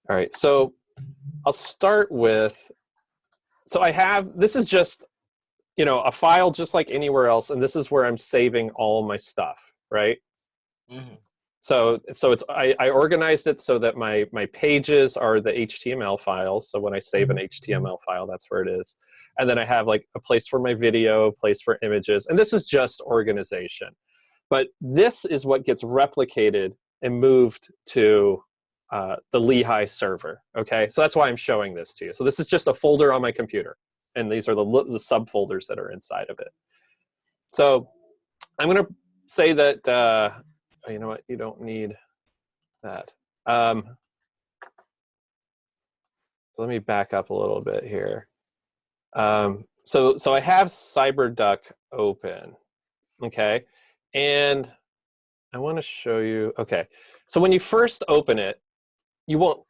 All right, so I'll start with, so I have, this is just, you know, a file just like anywhere else, and this is where I'm saving all my stuff, right? Mm-hmm. So it's I organized it so that my pages are the HTML files. So when I save an HTML file, that's where it is. And then I have like a place for my video, a place for images, and this is just organization. But this is what gets replicated and moved to the Lehigh server. Okay, so that's why I'm showing this to you. So this is just a folder on my computer, and these are the subfolders that are inside of it. So I'm going to say that. Oh, you know what? You don't need that. Let me back up a little bit here. So I have CyberDuck open, okay, and I want to show you. Okay, so when you first open it, you'll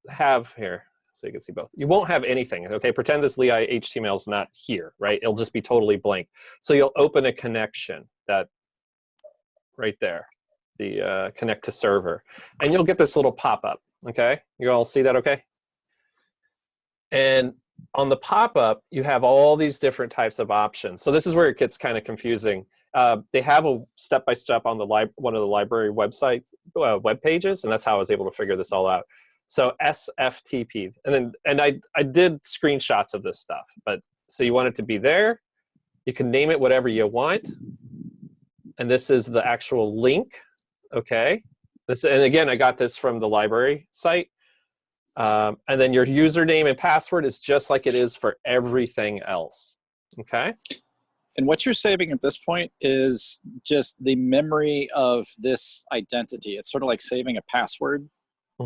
have here, so you can see both. You won't have anything. Okay, pretend this Lehigh HTML is not here, right? It'll just be totally blank. So you'll open a connection that right there. The connect to server, and you'll get this little pop-up. Okay, you all see that? Okay, and on the pop-up you have all these different types of options. So this is where it gets kind of confusing. They have a step-by-step on the one of the library websites web pages, and that's how I was able to figure this all out. So SFTP, and I did screenshots of this stuff, but so you want it to be there. You can name it whatever you want, and this is the actual link. Okay, and again, I got this from the library site. And then your username and password is just like it is for everything else. Okay. And what you're saving at this point is just the memory of this identity. It's sort of like saving a password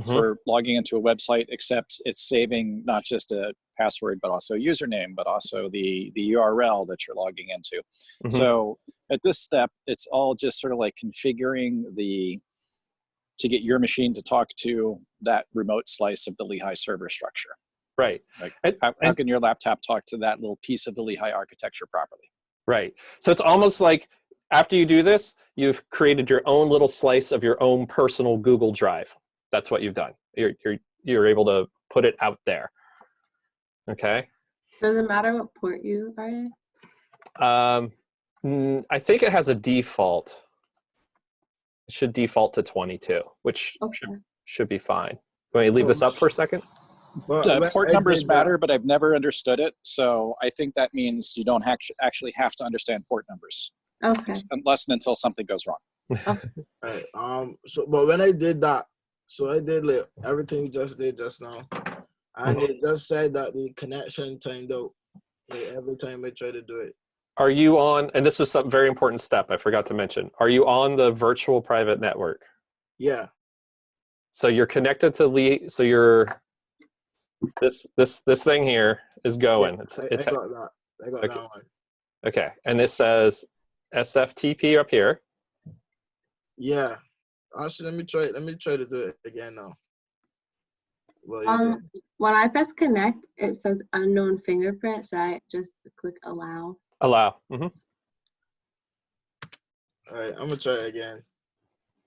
for logging into a website, except it's saving not just a password, but also a username, but also the URL that you're logging into. So at this step, it's all just sort of like configuring to get your machine to talk to that remote slice of the Lehigh server structure. Right. Like how can your laptop talk to that little piece of the Lehigh architecture properly? Right. So it's almost like after you do this, you've created your own little slice of your own personal Google Drive. That's what you've done. You're able to put it out there. Okay. Does it matter what port you are in? I think it has a default. It should default to 22, which should be fine. Want me to leave this up for a second? Port numbers matter, but I've never understood it. So I think that means you don't actually have to understand port numbers. Okay. Unless and until something goes wrong. Right. So, but when I did that, so I did like everything you just did just now, and it just said that the connection timed out like, every time I tried to do it. Are you on, and this is some very important step I forgot to mention, are you on the virtual private network? Yeah. So you're connected to so you're, this thing here is going. Yeah, I got that. I got that one. Okay, and this says SFTP up here. Yeah. Actually, let me try to do it again now. When I press connect, it says unknown fingerprint. Should I just click allow? Allow. All right, I'm gonna try it again.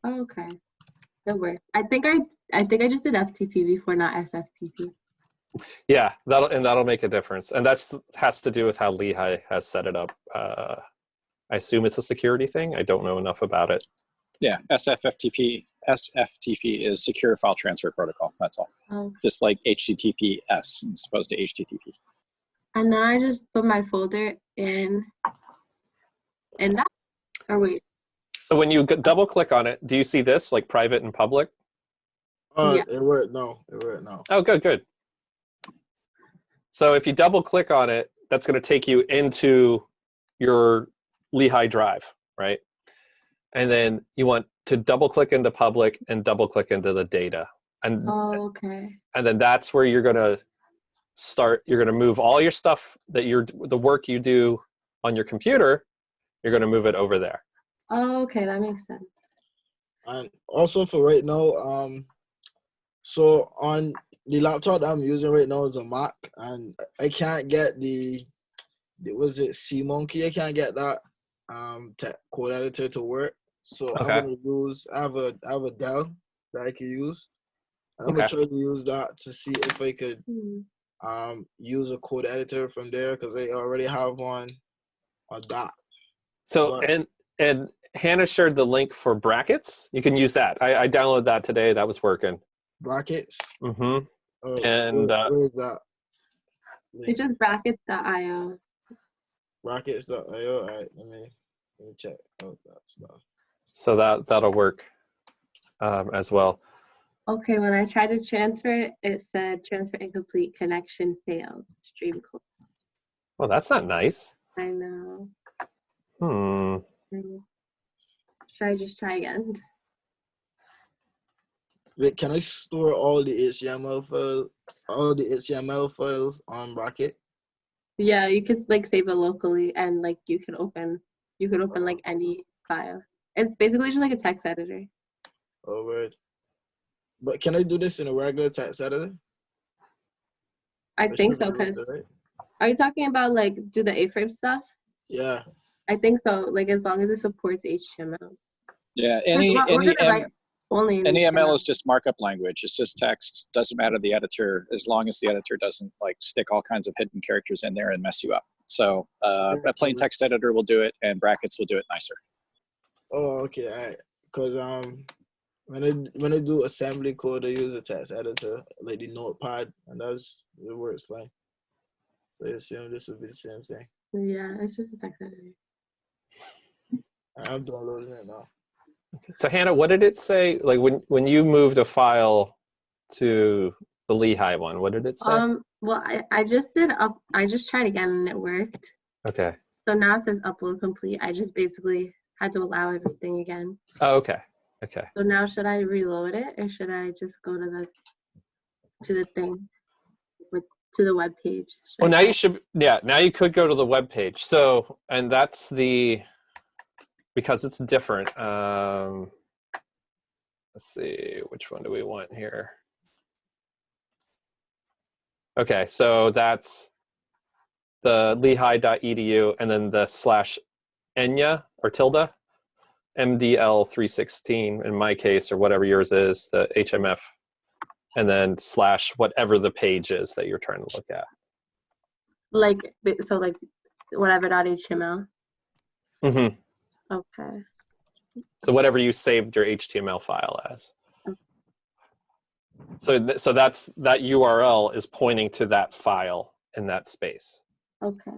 Oh, okay, that worked. I think I just did FTP before, not SFTP. Yeah, that'll make a difference, and has to do with how Lehigh has set it up. I assume it's a security thing. I don't know enough about it. Yeah, SFTP is Secure File Transfer Protocol. That's all. Oh. Just like HTTPS as opposed to HTTP. And then I just put my folder in that. Or wait. So when you double click on it, do you see this like private and public? Yeah. It worked now. Oh, good. So if you double click on it, that's going to take you into your Lehigh drive, right? And then you want to double click into public and double click into the data. And, okay. And then that's where you're going to start. You're going to move all your stuff that the work you do on your computer, you're going to move it over there. Oh, okay, that makes sense. And also for right now, so on the laptop that I'm using right now is a Mac, and I can't get was it CMonkey? I can't get that code editor to work. So I'm gonna use I have a Dell that I can use. I'm Okay. gonna try to use that to see if I could Hmm. use a code editor from there because I already have one on that. So But and Hannah shared the link for brackets. You can use that. I downloaded that today. That was working. brackets, Mm-hmm. where, And where is that link? It's just brackets.io. Brackets.io. All right, let me check out that stuff. so that'll work as well. Okay, when I tried to transfer it, it said transfer incomplete, connection failed, stream closed. Well, that's not nice. I know. Hmm. Should I just try again? Wait, can I store all the HTML files on Bracket? Yeah, you could like save it locally, and like you could open like any file. It's basically just like a text editor. Oh, word. But can I do this in a regular text editor? I think should so, be able because to, right? are you talking about like do the A-frame stuff? Yeah. I think so, like as long as it supports HTML. Yeah, We're gonna write only in any ML HTML. is just markup language. It's just text. Doesn't matter the editor, as long as the editor doesn't like stick all kinds of hidden characters in there and mess you up. So a plain text editor will do it, and brackets will do it nicer. Oh, okay, all right. Because when I do assembly code, I use a text editor, like the Notepad, and it works fine. So I assume this will be the same thing. Yeah, it's just a text editor. I'm downloading it now. So Hannah, what did it say? Like when you moved a file to the Lehigh one, what did it say? Well, I just tried again and it worked. Okay. So now it says upload complete. I just basically had to allow everything again. Oh, okay. Okay. So now should I reload it or should I just go to the thing to the web page? Well, now you should. Yeah, now you could go to the web page. So, and that's because it's different. Let's see, which one do we want here? Okay, so that's the lehigh.edu and then the /Enya or tilde, MDL316 in my case, or whatever yours is, the HMF, and then / whatever the page is that you're trying to look at. Like whatever.html. Mm-hmm. Okay. So whatever you saved your HTML file as. So that URL is pointing to that file in that space. Okay.